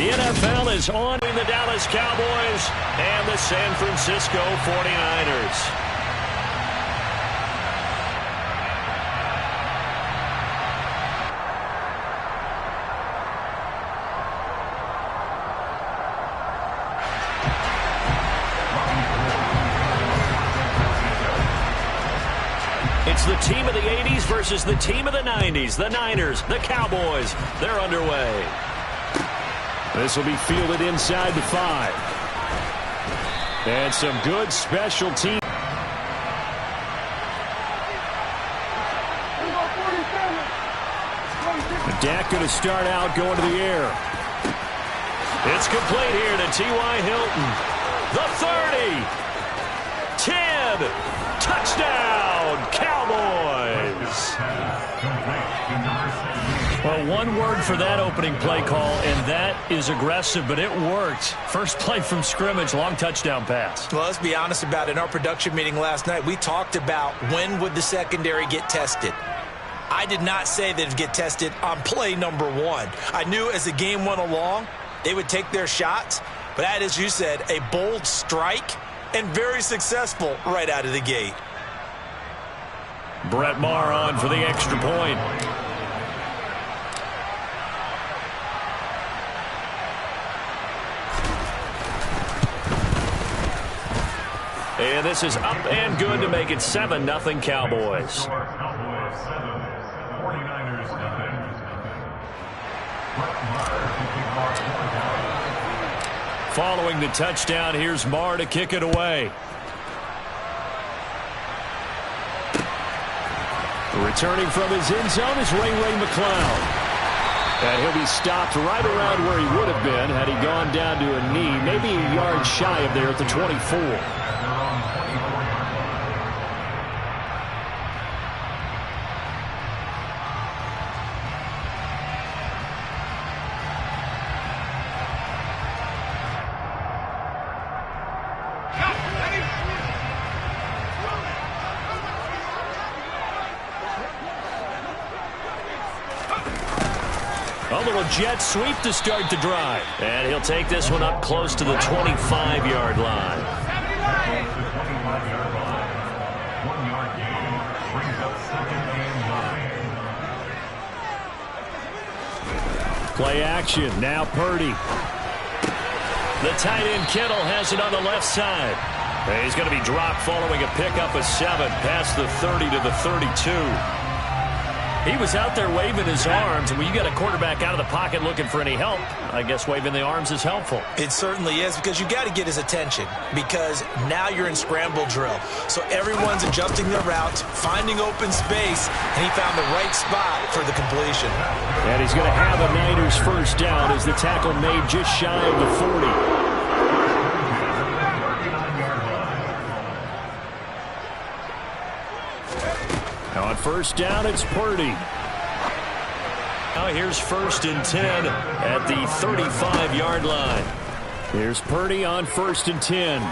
The NFL is on in the Dallas Cowboys and the San Francisco 49ers. It's the team of the 80s versus the team of the 90s. The Niners, the Cowboys, they're underway. This will be fielded inside the 5. And some good special team. Dak going to start out going to the air. It's complete here to T.Y. Hilton. The 30. 10. Touchdown, Cowboys. Well, one word for that opening play call, and that is aggressive, but it worked. First play from scrimmage, long touchdown pass. Well, let's be honest about it. In our production meeting last night, we talked about when would the secondary get tested. I did not say they'd get tested on play number 1. I knew as the game went along, they would take their shots, but that, as you said, a bold strike and very successful right out of the gate. Brett Maher on for the extra point. And this is up and good to make it 7-0 Cowboys. Following the touchdown, here's Maher to kick it away. Returning from his end zone is Ray McCloud. And he'll be stopped right around where he would have been had he gone down to a knee, maybe a yard shy of there at the 24. A little jet sweep to start the drive. And he'll take this one up close to the 25-yard line. Play action. Now Purdy. The tight end Kittle has it on the left side. And he's going to be dropped following a pickup of 7 past the 30 to the 32. He was out there waving his arms, and when you got a quarterback out of the pocket looking for any help, I guess waving the arms is helpful. It certainly is, because you got to get his attention, because now you're in scramble drill. So everyone's adjusting their routes, finding open space, and he found the right spot for the completion. And he's going to have a Niners first down as the tackle made just shy of the 40. On first down, it's Purdy. Now here's 1st and 10 at the 35-yard line. Here's Purdy on 1st and 10.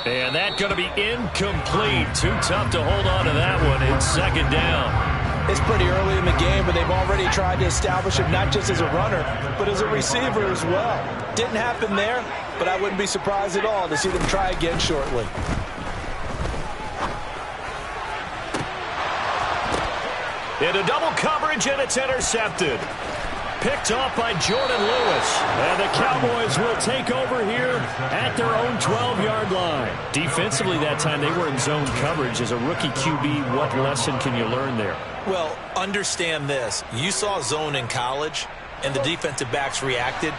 And that's going to be incomplete. Too tough to hold on to that one. It's 2nd down. It's pretty early in the game, but they've already tried to establish him not just as a runner, but as a receiver as well. Didn't happen there, but I wouldn't be surprised at all to see them try again shortly. Into double coverage, and it's intercepted. Picked off by Jordan Lewis. And the Cowboys will take over here at their own 12-yard line. Defensively that time, they were in zone coverage. As a rookie QB, what lesson can you learn there? Well, understand this. You saw zone in college, and the defensive backs reacted,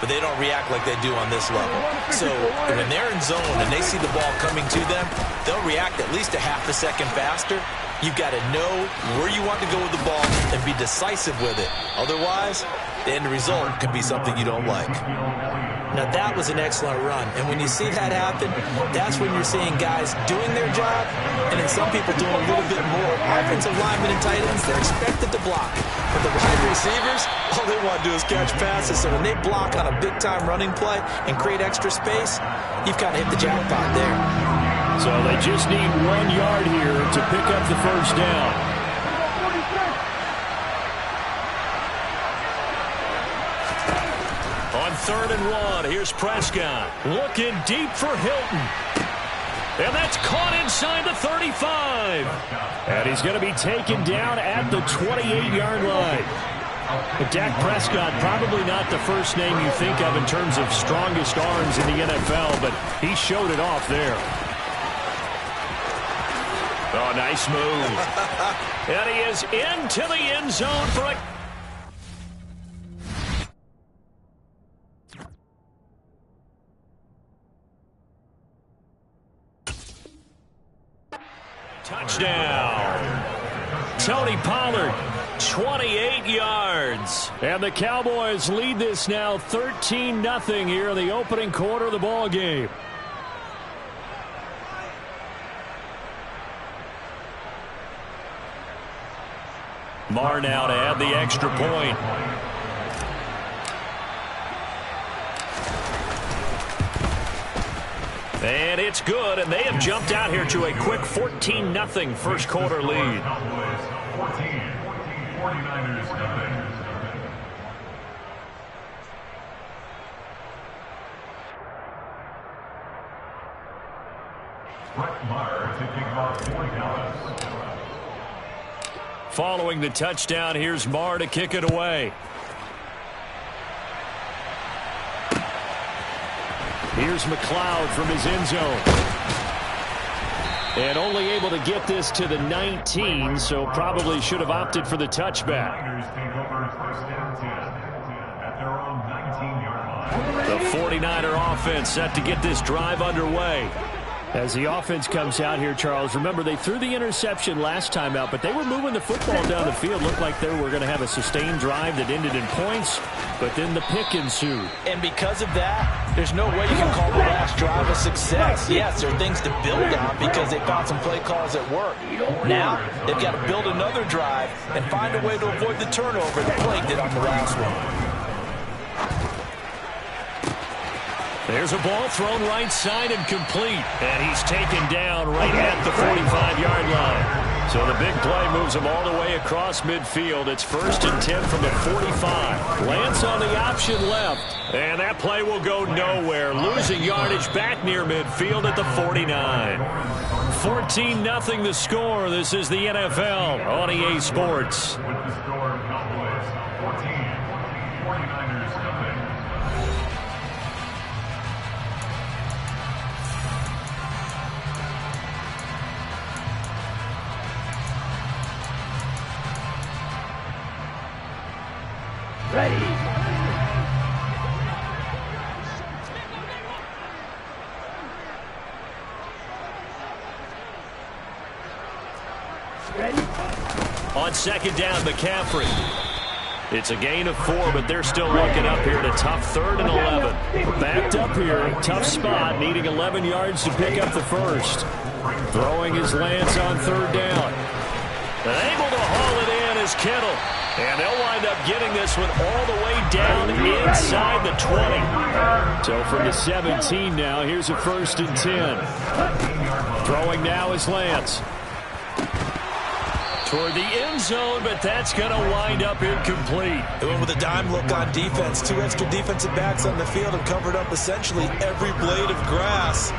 but they don't react like they do on this level. So when they're in zone and they see the ball coming to them, they'll react at least a half a second faster. You've got to know where you want to go with the ball and be decisive with it. Otherwise, the end result could be something you don't like. Now, that was an excellent run. And when you see that happen, that's when you're seeing guys doing their job and then some people doing a little bit more. Offensive linemen and tight ends, they're expected to block. But the wide receivers, all they want to do is catch passes. So when they block on a big-time running play and create extra space, you've kind of hit the jackpot there. So they just need 1 yard here to pick up the first down. 3rd and 1. Here's Prescott. Looking deep for Hilton. And that's caught inside the 35. And he's going to be taken down at the 28-yard line. But Dak Prescott, probably not the first name you think of in terms of strongest arms in the NFL, but he showed it off there. Oh, nice move. And he is into the end zone for a... touchdown. Tony Pollard, 28 yards. And the Cowboys lead this now 13-0 here in the opening quarter of the ball game. Marr now to add the extra point. And it's good, and they have jumped out here to a quick 14-0 first quarter lead. 49ers nothing. Brett Maher taking off 40 Dallas. Following the touchdown, here's Marr to kick it away. Here's McLeod from his end zone. And only able to get this to the 19, so probably should have opted for the touchback. The 49er offense set to get this drive underway. As the offense comes out here, Charles, remember they threw the interception last time out, but they were moving the football down the field. Looked like they were going to have a sustained drive that ended in points, but then the pick ensued. And because of that, there's no way you can call the last drive a success. Yes, there are things to build on because they found some play calls that work. Now, they've got to build another drive and find a way to avoid the turnover the play did on the last one. There's a ball thrown right side and complete. And he's taken down right at the 45-yard line. So the big play moves him all the way across midfield. It's 1st and 10 from the 45. Lance on the option left. And that play will go nowhere. Losing yardage back near midfield at the 49. 14-0 the score. This is the NFL on EA Sports. With the score, Cowboys 14, 49ers nothing. Ready. Ready. On 2nd down, McCaffrey. It's a gain of 4, but they're still looking up here at a tough 3rd and 11. Backed up here, tough spot, needing 11 yards to pick up the first. Throwing his Lance on 3rd down. And able to haul it in is Kittle. And they'll wind up getting this one all the way down inside the 20. So from the 17 now, here's a 1st and 10. Throwing now is Lance. Toward the end zone, but that's going to wind up incomplete. They went with a dime look on defense. 2 extra defensive backs on the field and covered up essentially every blade of grass.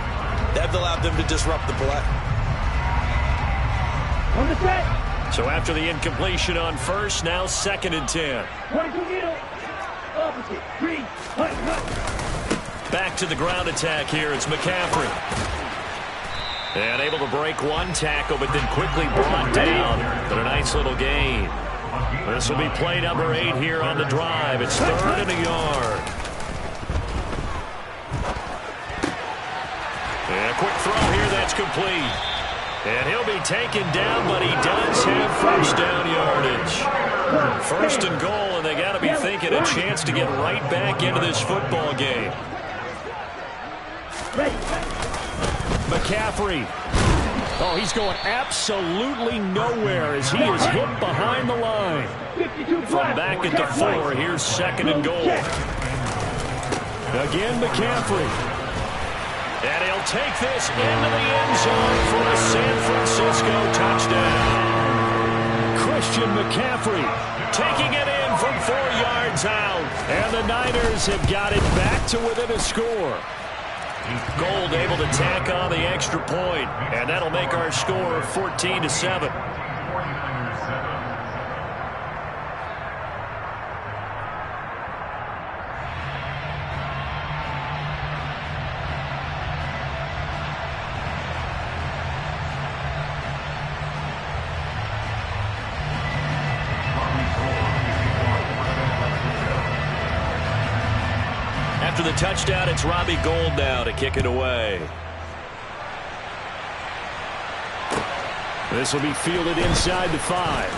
That allowed them to disrupt the play. On the set. So after the incompletion on 1st, now 2nd and 10. 22 middle. Opposite. 3. Back to the ground attack here. It's McCaffrey. And able to break one tackle, but then quickly brought down. But a nice little gain. This will be play number 8 here on the drive. It's 3rd and a yard. And a quick throw here that's complete. And he'll be taken down, but he does have 1st down yardage. 1st and goal, and they got to be thinking a chance to get right back into this football game. McCaffrey. Oh, he's going absolutely nowhere as he is hit behind the line. From back at the 4, here's 2nd and goal. Again, McCaffrey. And he'll take this into the end zone for a San Francisco touchdown. Christian McCaffrey taking it in in from 4 yards out. And the Niners have got it back to within a score. Gold able to tack on the extra point, and that'll make our score 14-7. After the touchdown, it's Robbie Gould now to kick it away. This will be fielded inside the 5.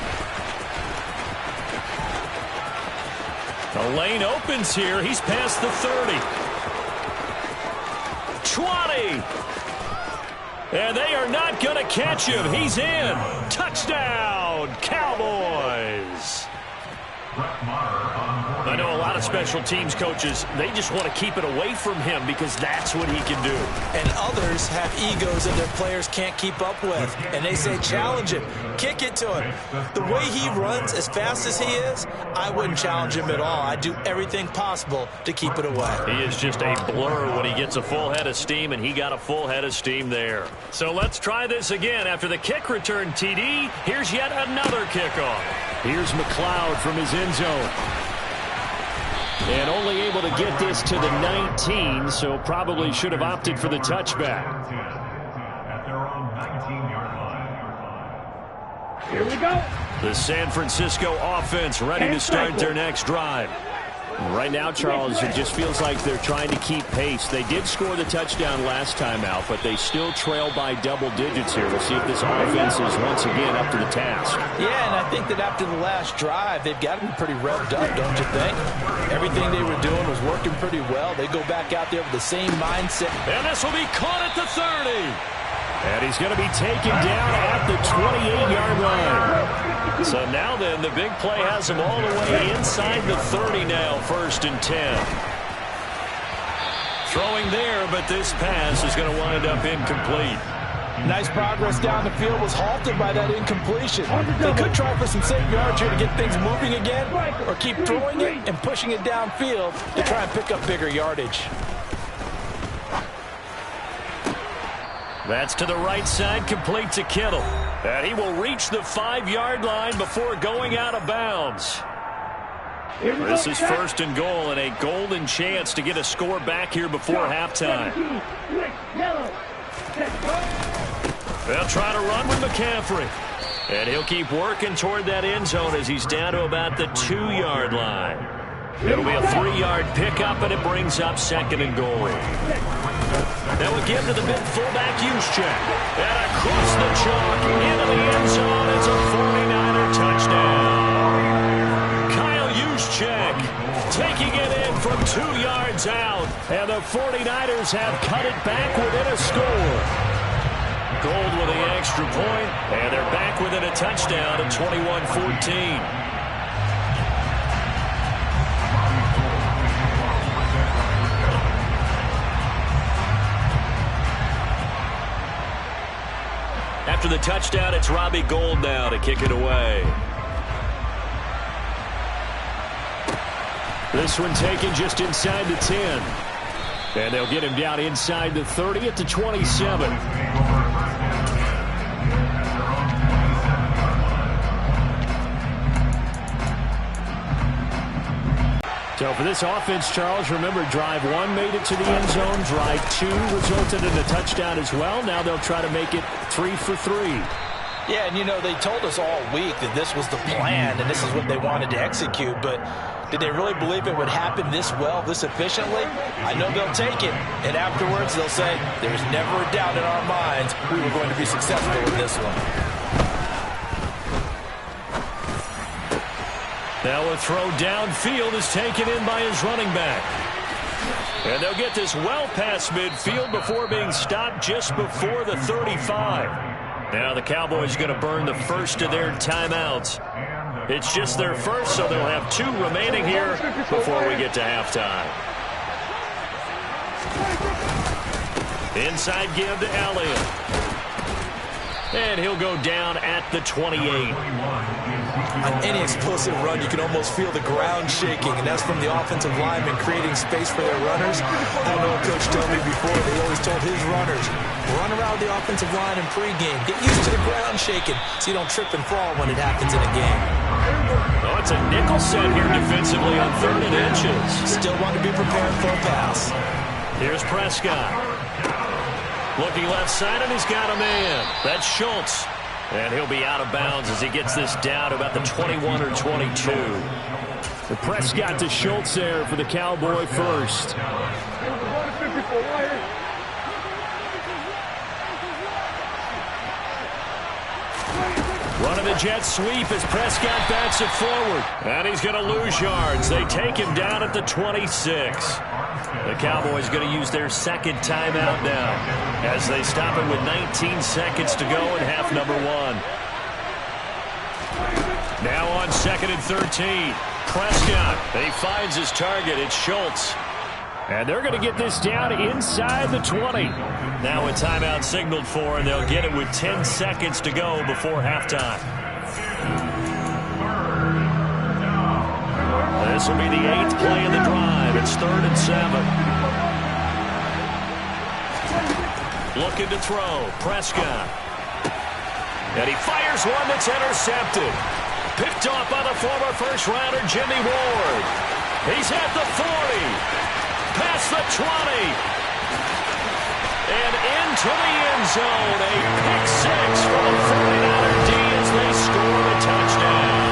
The lane opens here. He's past the 30. 20. And they are not going to catch him. He's in. Touchdown, Cowboys. I know a lot of special teams coaches, they just want to keep it away from him because that's what he can do. And others have egos that their players can't keep up with. And they say, challenge him, kick it to him. The way he runs as fast as he is, I wouldn't challenge him at all. I'd do everything possible to keep it away. He is just a blur when he gets a full head of steam, and he got a full head of steam there. So let's try this again. After the kick return TD, here's yet another kickoff. Here's McLeod from his end zone. And only able to get this to the 19, so probably should have opted for the touchback. At their own 19-yard line. Here we go. The San Francisco offense ready to start their next drive. Right now, Charles, it just feels like they're trying to keep pace. They did score the touchdown last time out, but they still trail by double digits here. We'll see if this offense is once again up to the task. Yeah, and I think that after the last drive, they've got to be pretty revved up, don't you think? Everything they were doing was working pretty well. They go back out there with the same mindset. And this will be caught at the 30. And he's going to be taken down at the 28-yard line. So now then, the big play has him all the way inside the 30 now, 1st and 10. Throwing there, but this pass is going to wind up incomplete. Nice progress down the field, was halted by that incompletion. They could try for some safe yards here to get things moving again, or keep throwing it and pushing it downfield to try and pick up bigger yardage. That's to the right side, complete to Kittle. And he will reach the 5-yard line before going out of bounds. This is 1st and goal, and a golden chance to get a score back here before halftime. They'll try to run with McCaffrey. And he'll keep working toward that end zone as he's down to about the 2-yard line. It'll be a 3-yard pickup, and it brings up 2nd and goal. That would give to the big fullback Juszczyk. And across the chalk into the end zone. It's a 49er touchdown. Kyle Juszczyk taking it in from 2 yards out. And the 49ers have cut it back within a score. Gold with the extra point, and they're back within a touchdown at 21-14. After the touchdown, it's Robbie Gould now to kick it away. This one taken just inside the 10. And they'll get him down inside the 30 at the 27. So for this offense, Charles, remember, drive 1 made it to the end zone. Drive 2 resulted in a touchdown as well. Now they'll try to make it 3 for 3. Yeah, and you know, they told us all week that this was the plan and this is what they wanted to execute, but did they really believe it would happen this well, this efficiently? I know they'll take it, and afterwards they'll say, there's never a doubt in our minds we were going to be successful in this one. Now a throw downfield is taken in by his running back. And they'll get this well past midfield before being stopped just before the 35. Now the Cowboys are going to burn the first of their timeouts. It's just their first, so they'll have 2 remaining here before we get to halftime. Inside give to Elliott. And he'll go down at the 28. On any explosive run, you can almost feel the ground shaking, and that's from the offensive linemen creating space for their runners. I know a coach told me before, they always told his runners, run around the offensive line in pregame. Get used to the ground shaking so you don't trip and fall when it happens in a game. Oh, it's a nickel set here defensively on 3rd and inches. Still want to be prepared for a pass. Here's Prescott. Looking left side, and he's got a man. That's Schultz. And he'll be out of bounds as he gets this down to about the 21 or 22. The Prescott to Schultz there for the Cowboy first. Running the jet sweep as Prescott bats it forward. And he's going to lose yards. They take him down at the 26. The Cowboys going to use their second timeout now as they stop it with 19 seconds to go in half number 1. Now on 2nd and 13. Prescott, he finds his target. It's Schultz. And they're going to get this down inside the 20. Now a timeout signaled for, and they'll get it with 10 seconds to go before halftime. This will be the 8th play of the drive. It's 3rd and 7. Looking to throw. Prescott. And he fires one that's intercepted. Picked off by the former first-rounder Jimmy Ward. He's at the 40. Past the 20. And into the end zone. A pick 6 for the 49er D as they score a touchdown.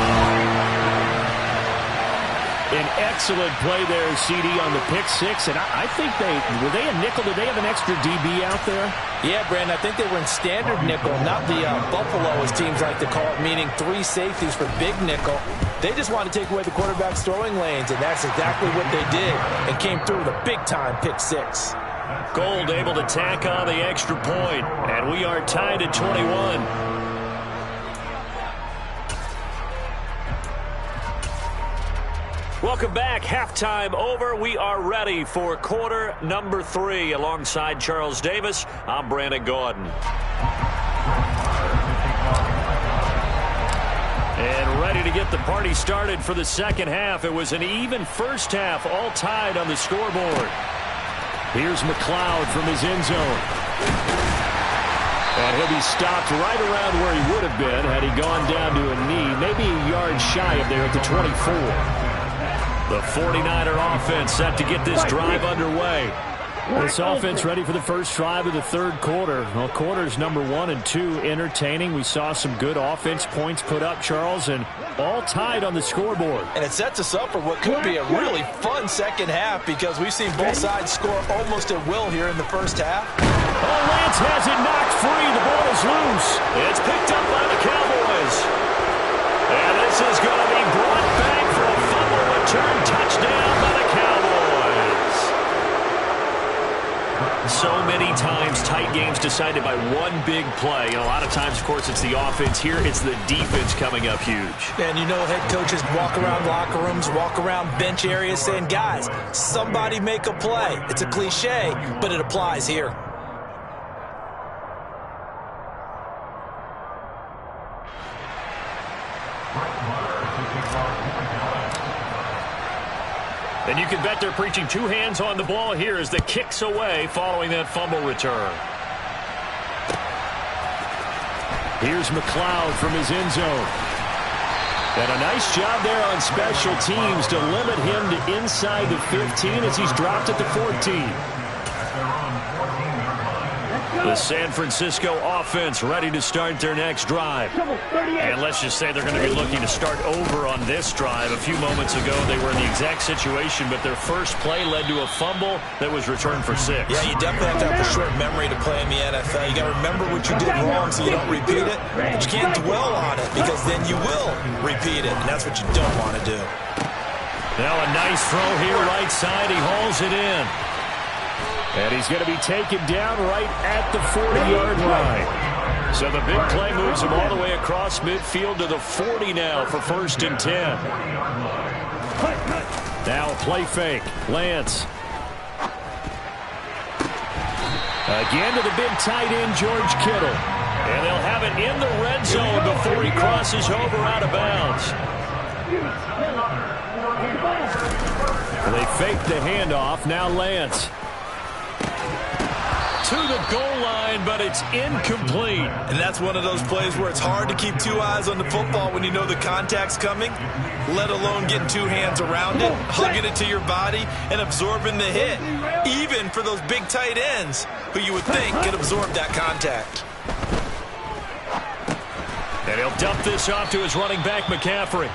An excellent play there, CD, on the pick 6. And I think were they a nickel? Did they have an extra DB out there? Yeah, Brandon, I think they were in standard nickel, not the Buffalo, as teams like to call it, meaning 3 safeties for big nickel. They just want to take away the quarterback's throwing lanes, and that's exactly what they did, and came through with a big-time pick 6. Gold able to tack on the extra point, and we are tied at 21. Welcome back. Halftime over. We are ready for quarter number 3. Alongside Charles Davis, I'm Brandon Gordon. And ready to get the party started for the second half. It was an even first half, all tied on the scoreboard. Here's McLeod from his end zone. And he'll be stopped right around where he would have been had he gone down to a knee, maybe a yard shy of there at the 24. The 49er offense set to get this drive underway. This offense ready for the first drive of the 3rd quarter. Well, quarters number 1 and 2 entertaining. We saw some good offense points put up, Charles, and all tied on the scoreboard. And it sets us up for what could be a really fun second half because we've seen both sides score almost at will here in the first half. Oh, Lance has it knocked free. The ball is loose. It's picked up by the Cowboys. And this is going to be brought back for a fumble return touchdown by the Cowboys. So many times tight games decided by one big play. And a lot of times, of course, it's the offense. Here, it's the defense coming up huge. And you know head coaches walk around locker rooms, walk around bench areas saying, guys, somebody make a play. It's a cliche, but it applies here. And you can bet they're preaching 2 hands on the ball here as the kick's away following that fumble return. Here's McLeod from his end zone. And a nice job there on special teams to limit him to inside the 15 as he's dropped at the 14. The San Francisco offense ready to start their next drive. And let's just say they're going to be looking to start over on this drive. A few moments ago, they were in the exact situation, but their first play led to a fumble that was returned for 6. Yeah, you definitely have to have a short memory to play in the NFL. You got to remember what you did wrong so you don't repeat it. But you can't dwell on it because then you will repeat it, and that's what you don't want to do. Now a nice throw here right side. He hauls it in. And he's going to be taken down right at the 40-yard line. So the big play moves him all the way across midfield to the 40 now for 1st and 10. Now a play fake. Lance. Again to the big tight end, George Kittle. And they'll have it in the red zone before he crosses over out of bounds. They fake the handoff. Now Lance. To the goal line, but it's incomplete. And that's one of those plays where it's hard to keep two eyes on the football when you know the contact's coming, let alone getting two hands around it, hugging it to your body, and absorbing the hit, even for those big tight ends who you would think could absorb that contact. And he'll dump this off to his running back, McCaffrey.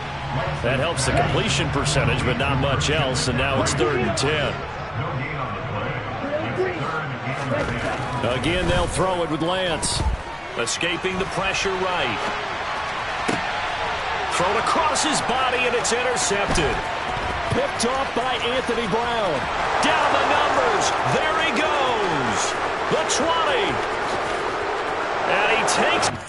That helps the completion percentage, but not much else, and now it's 3rd and 10. Again, they'll throw it with Lance. Escaping the pressure right. Thrown across his body, and it's intercepted. Picked off by Anthony Brown. Down the numbers. There he goes. The 20. And he takes...